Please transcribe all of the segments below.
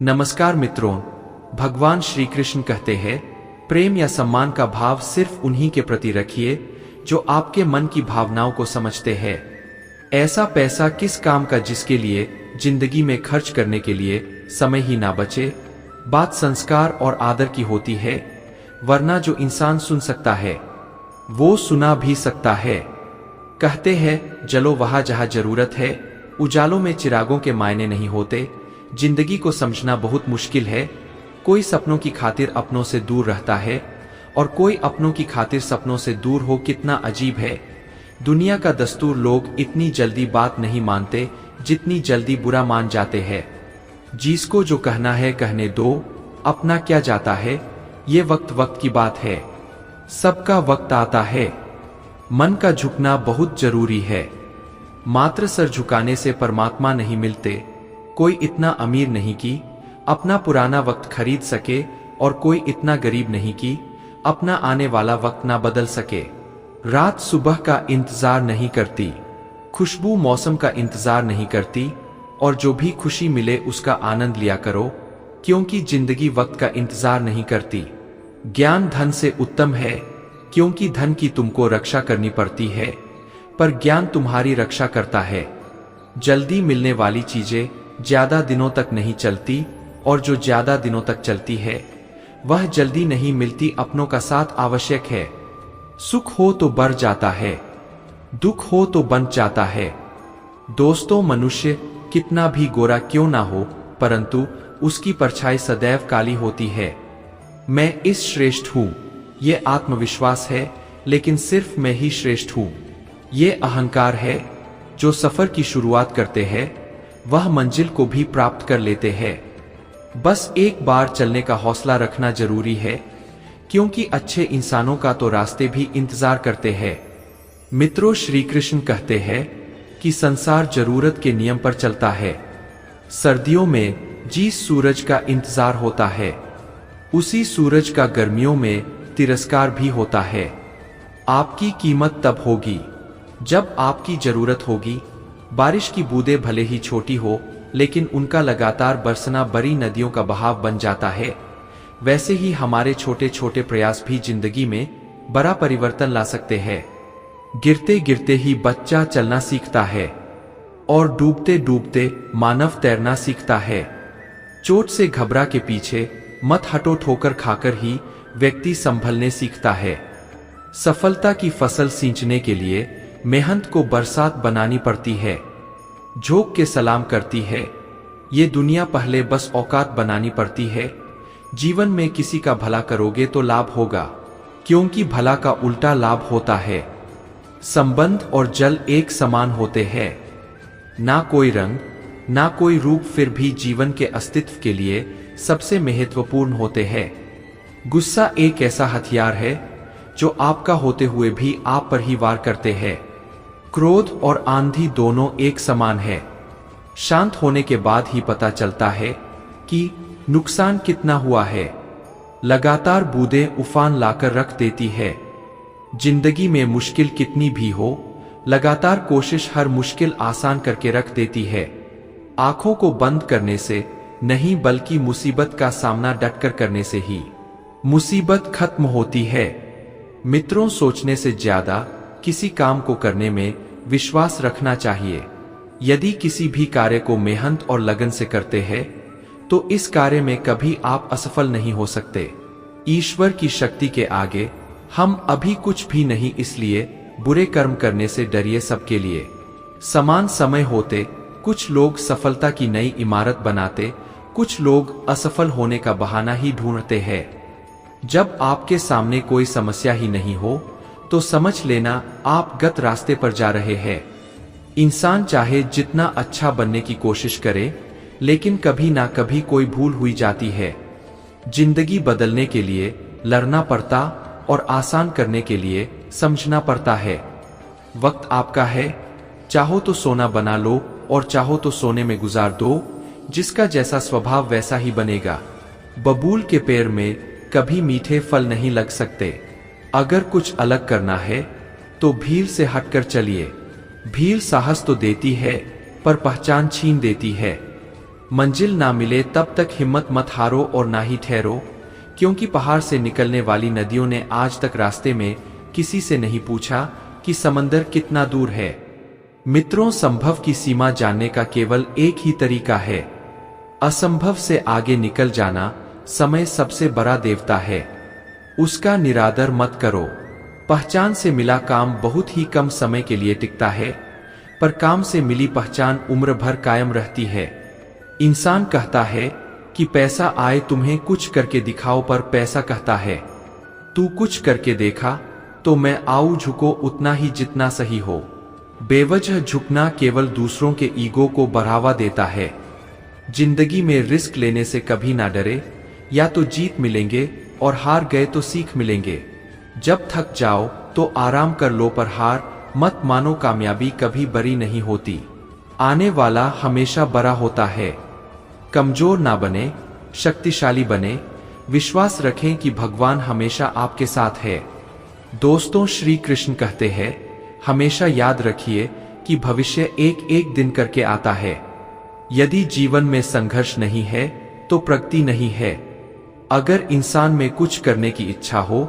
नमस्कार मित्रों, भगवान श्री कृष्ण कहते हैं, प्रेम या सम्मान का भाव सिर्फ उन्हीं के प्रति रखिए जो आपके मन की भावनाओं को समझते हैं। ऐसा पैसा किस काम का जिसके लिए जिंदगी में खर्च करने के लिए समय ही ना बचे। बात संस्कार और आदर की होती है, वरना जो इंसान सुन सकता है वो सुना भी सकता है। कहते हैं, जलो वहां जहां जरूरत है। उजालों में चिरागों के मायने नहीं होते। जिंदगी को समझना बहुत मुश्किल है। कोई सपनों की खातिर अपनों से दूर रहता है और कोई अपनों की खातिर सपनों से दूर हो। कितना अजीब है दुनिया का दस्तूर। लोग इतनी जल्दी बात नहीं मानते जितनी जल्दी बुरा मान जाते हैं। जिसको जो कहना है कहने दो, अपना क्या जाता है। ये वक्त वक्त की बात है, सबका वक्त आता है। मन का झुकना बहुत जरूरी है। मात्र सर झुकाने से परमात्मा नहीं मिलते। कोई इतना अमीर नहीं कि अपना पुराना वक्त खरीद सके और कोई इतना गरीब नहीं कि अपना आने वाला वक्त ना बदल सके। रात सुबह का इंतजार नहीं करती, खुशबू मौसम का इंतजार नहीं करती, और जो भी खुशी मिले उसका आनंद लिया करो, क्योंकि जिंदगी वक्त का इंतजार नहीं करती। ज्ञान धन से उत्तम है, क्योंकि धन की तुमको रक्षा करनी पड़ती है, पर ज्ञान तुम्हारी रक्षा करता है। जल्दी मिलने वाली चीजें ज्यादा दिनों तक नहीं चलती, और जो ज्यादा दिनों तक चलती है वह जल्दी नहीं मिलती। अपनों का साथ आवश्यक है। सुख हो तो बढ़ जाता है, दुख हो तो बन जाता है। दोस्तों, मनुष्य कितना भी गोरा क्यों ना हो, परंतु उसकी परछाई सदैव काली होती है। मैं इस श्रेष्ठ हूं, ये आत्मविश्वास है, लेकिन सिर्फ मैं ही श्रेष्ठ हूं। ये अहंकार है। जो सफर की शुरुआत करते हैं वह मंजिल को भी प्राप्त कर लेते हैं। बस एक बार चलने का हौसला रखना जरूरी है, क्योंकि अच्छे इंसानों का तो रास्ते भी इंतजार करते हैं। मित्रों, श्री कृष्ण कहते हैं कि संसार जरूरत के नियम पर चलता है। सर्दियों में जिस सूरज का इंतजार होता है, उसी सूरज का गर्मियों में तिरस्कार भी होता है। आपकी कीमत तब होगी जब आपकी जरूरत होगी। बारिश की बूंदें भले ही छोटी हो, लेकिन उनका लगातार बरसना बड़ी नदियों का बहाव बन जाता है। वैसे ही हमारे छोटे छोटे प्रयास भी जिंदगी में बड़ा परिवर्तन ला सकते हैं। गिरते गिरते ही बच्चा चलना सीखता है, और डूबते डूबते मानव तैरना सीखता है। चोट से घबरा के पीछे मत हटो, ठोकर खाकर ही व्यक्ति संभलने सीखता है। सफलता की फसल सींचने के लिए मेहनत को बरसात बनानी पड़ती है। झोंक के सलाम करती है ये दुनिया, पहले बस औकात बनानी पड़ती है। जीवन में किसी का भला करोगे तो लाभ होगा, क्योंकि भला का उल्टा लाभ होता है। संबंध और जल एक समान होते हैं, ना कोई रंग ना कोई रूप, फिर भी जीवन के अस्तित्व के लिए सबसे महत्वपूर्ण होते हैं। गुस्सा एक ऐसा हथियार है जो आपका होते हुए भी आप पर ही वार करते हैं। क्रोध और आंधी दोनों एक समान है। शांत होने के बाद ही पता चलता है कि नुकसान कितना हुआ है। लगातार बूंदें उफान लाकर रख देती है। जिंदगी में मुश्किल कितनी भी हो, लगातार कोशिश हर मुश्किल आसान करके रख देती है। आंखों को बंद करने से नहीं, बल्कि मुसीबत का सामना डटकर करने से ही मुसीबत खत्म होती है। मित्रों, सोचने से ज्यादा किसी काम को करने में विश्वास रखना चाहिए। यदि किसी भी कार्य को मेहनत और लगन से करते हैं तो इस कार्य में कभी आप असफल नहीं हो सकते। ईश्वर की शक्ति के आगे हम अभी कुछ भी नहीं, इसलिए बुरे कर्म करने से डरिए। सबके लिए समान समय होते। कुछ लोग सफलता की नई इमारत बनाते, कुछ लोग असफल होने का बहाना ही ढूंढते हैं। जब आपके सामने कोई समस्या ही नहीं हो तो समझ लेना आप गलत रास्ते पर जा रहे हैं। इंसान चाहे जितना अच्छा बनने की कोशिश करे, लेकिन कभी ना कभी कोई भूल हुई जाती है। जिंदगी बदलने के लिए लड़ना पड़ता, और आसान करने के लिए समझना पड़ता है। वक्त आपका है, चाहो तो सोना बना लो और चाहो तो सोने में गुजार दो। जिसका जैसा स्वभाव वैसा ही बनेगा। बबूल के पेड़ में कभी मीठे फल नहीं लग सकते। अगर कुछ अलग करना है तो भीड़ से हटकर चलिए। भीड़ साहस तो देती है, पर पहचान छीन देती है। मंजिल ना मिले तब तक हिम्मत मत हारो और ना ही ठहरो, क्योंकि पहाड़ से निकलने वाली नदियों ने आज तक रास्ते में किसी से नहीं पूछा कि समंदर कितना दूर है। मित्रों, संभव की सीमा जानने का केवल एक ही तरीका है, असंभव से आगे निकल जाना। समय सबसे बड़ा देवता है, उसका निरादर मत करो। पहचान से मिला काम बहुत ही कम समय के लिए टिकता है, पर काम से मिली पहचान उम्र भर कायम रहती है। इंसान कहता है कि पैसा आए तुम्हें कुछ करके दिखाओ, पर पैसा कहता है तू कुछ करके देखा तो मैं आऊं, झुको उतना ही जितना सही हो। बेवजह झुकना केवल दूसरों के ईगो को बढ़ावा देता है। जिंदगी में रिस्क लेने से कभी ना डरे, या तो जीत मिलेंगे और हार गए तो सीख मिलेंगे। जब थक जाओ तो आराम कर लो, पर हार मत मानो, कामयाबी कभी बड़ी नहीं होती, आने वाला हमेशा बड़ा होता है। कमजोर ना बने, शक्तिशाली बने। विश्वास रखें कि भगवान हमेशा आपके साथ है। दोस्तों, श्री कृष्ण कहते हैं, हमेशा याद रखिए कि भविष्य एक एक दिन करके आता है। यदि जीवन में संघर्ष नहीं है तो प्रगति नहीं है। अगर इंसान में कुछ करने की इच्छा हो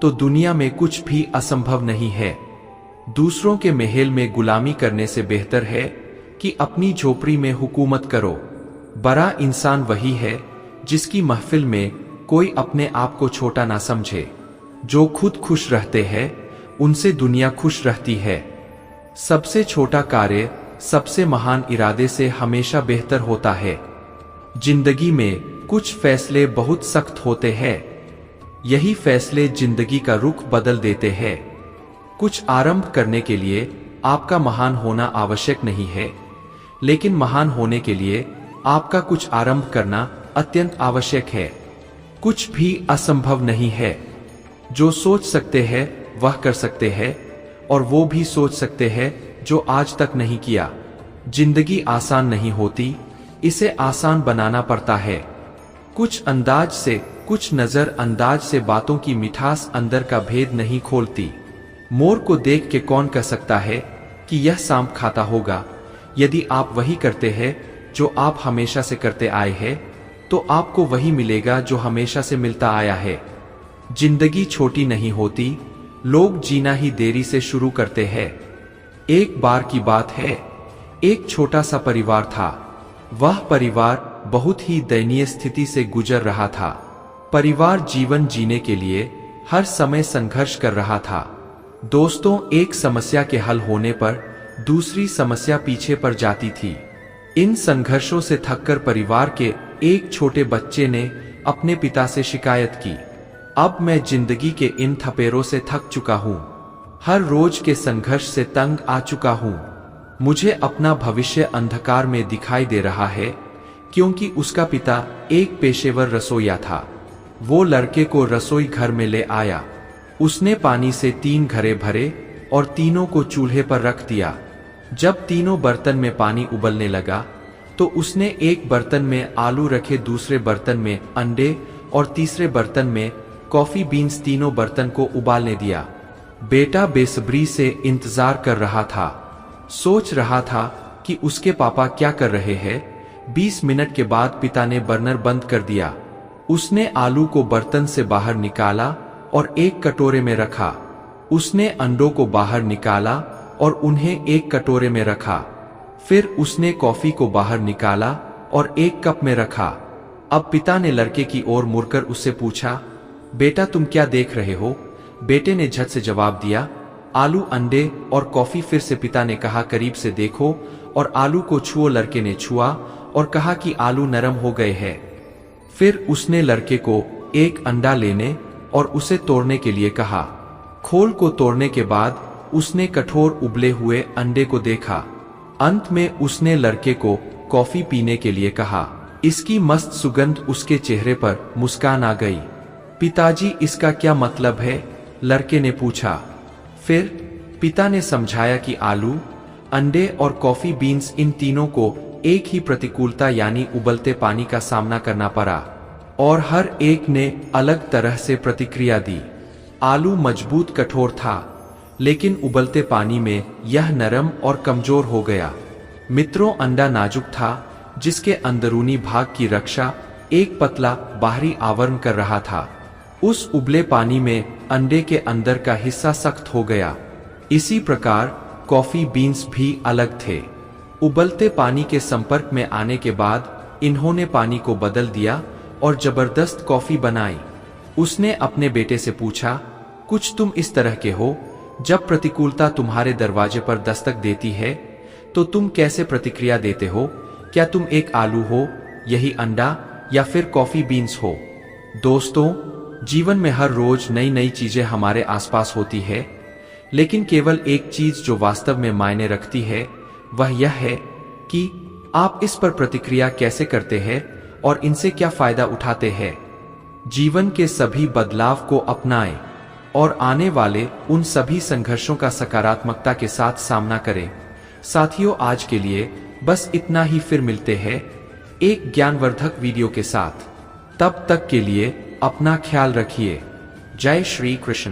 तो दुनिया में कुछ भी असंभव नहीं है। दूसरों के महल में गुलामी करने से बेहतर है कि अपनी झोपड़ी में हुकूमत करो। बड़ा इंसान वही है जिसकी महफिल में कोई अपने आप को छोटा ना समझे। जो खुद खुश रहते हैं उनसे दुनिया खुश रहती है। सबसे छोटा कार्य सबसे महान इरादे से हमेशा बेहतर होता है। जिंदगी में कुछ फैसले बहुत सख्त होते हैं, यही फैसले जिंदगी का रुख बदल देते हैं। कुछ आरंभ करने के लिए आपका महान होना आवश्यक नहीं है, लेकिन महान होने के लिए आपका कुछ आरंभ करना अत्यंत आवश्यक है। कुछ भी असंभव नहीं है। जो सोच सकते हैं वह कर सकते हैं, और वो भी सोच सकते हैं जो आज तक नहीं किया। जिंदगी आसान नहीं होती, इसे आसान बनाना पड़ता है। कुछ अंदाज से, कुछ नजर अंदाज से बातों की मिठास अंदर का भेद नहीं खोलती। मोर को देख के कौन कह सकता है कि यह सांप खाता होगा। यदि आप वही करते हैं जो आप हमेशा से करते आए हैं, तो आपको वही मिलेगा जो हमेशा से मिलता आया है। जिंदगी छोटी नहीं होती, लोग जीना ही देरी से शुरू करते हैं। एक बार की बात है, एक छोटा सा परिवार था। वह परिवार बहुत ही दयनीय स्थिति से गुजर रहा था। परिवार जीवन जीने के लिए हर समय संघर्ष कर रहा था। दोस्तों, एक समस्या के हल होने पर दूसरी समस्या पीछे पड़ जाती थी। इन संघर्षों से थककर परिवार के एक छोटे बच्चे ने अपने पिता से शिकायत की, अब मैं जिंदगी के इन थपेरों से थक चुका हूँ। हर रोज के संघर्ष से तंग आ चुका हूँ। मुझे अपना भविष्य अंधकार में दिखाई दे रहा है, क्योंकि उसका पिता एक पेशेवर रसोइया था। वो लड़के को रसोई घर में ले आया। उसने पानी से 3 घड़े भरे और तीनों को चूल्हे पर रख दिया। जब तीनों बर्तन में पानी उबलने लगा तो उसने एक बर्तन में आलू रखे, दूसरे बर्तन में अंडे और तीसरे बर्तन में कॉफी बीन्स। तीनों बर्तन को उबालने दिया। बेटा बेसब्री से इंतजार कर रहा था, सोच रहा था कि उसके पापा क्या कर रहे हैं। 20 मिनट के बाद पिता ने बर्नर बंद कर दिया। उसने आलू को बर्तन से बाहर निकाला और एक कटोरे में रखा। उसने अंडों को बाहर निकाला और उन्हें एक कटोरे में रखा। फिर उसने कॉफी को बाहर निकाला और एक कप में रखा। अब पिता ने लड़के की ओर मुड़कर उससे पूछा, बेटा तुम क्या देख रहे हो? बेटे ने झट से जवाब दिया, आलू, अंडे और कॉफी। फिर से पिता ने कहा, करीब से देखो और आलू को छुओ। लड़के ने छुआ और कहा कि आलू नरम हो गए हैं। फिर उसने लड़के को एक अंडा लेने और उसे तोड़ने के लिए कहा। खोल को तोड़ने के बाद उसने कठोर उबले हुए अंडे को देखा। अंत में उसने लड़के को कॉफी पीने के लिए कहा। इसकी मस्त सुगंध, उसके चेहरे पर मुस्कान आ गई। पिताजी, इसका क्या मतलब है? लड़के ने पूछा। फिर पिता ने समझाया कि आलू, अंडे और कॉफी बीन्स, इन तीनों को एक ही प्रतिकूलता यानी उबलते पानी का सामना करना पड़ा और हर एक ने अलग तरह से प्रतिक्रिया दी। आलू मजबूत कठोर था, लेकिन उबलते पानी में यह नरम और कमजोर हो गया। मित्रों, अंडा नाजुक था, जिसके अंदरूनी भाग की रक्षा एक पतला बाहरी आवरण कर रहा था। उस उबले पानी में अंडे के अंदर का हिस्सा सख्त हो गया। इसी प्रकार कॉफी बीन्स भी अलग थे। उबलते पानी के संपर्क में आने के बाद इन्होंने पानी को बदल दिया और जबरदस्त कॉफी बनाई। उसने अपने बेटे से पूछा, कुछ तुम इस तरह के हो, जब प्रतिकूलता तुम्हारे दरवाजे पर दस्तक देती है तो तुम कैसे प्रतिक्रिया देते हो? क्या तुम एक आलू हो, यही अंडा, या फिर कॉफी बीन्स हो? दोस्तों, जीवन में हर रोज नई नई चीजें हमारे आसपास होती है, लेकिन केवल एक चीज जो वास्तव में मायने रखती है वह यह है कि आप इस पर प्रतिक्रिया कैसे करते हैं और इनसे क्या फायदा उठाते हैं। जीवन के सभी बदलाव को अपनाएं और आने वाले उन सभी संघर्षों का सकारात्मकता के साथ सामना करें। साथियों, आज के लिए बस इतना ही। फिर मिलते हैं एक ज्ञानवर्धक वीडियो के साथ। तब तक के लिए अपना ख्याल रखिए। जय श्री कृष्ण।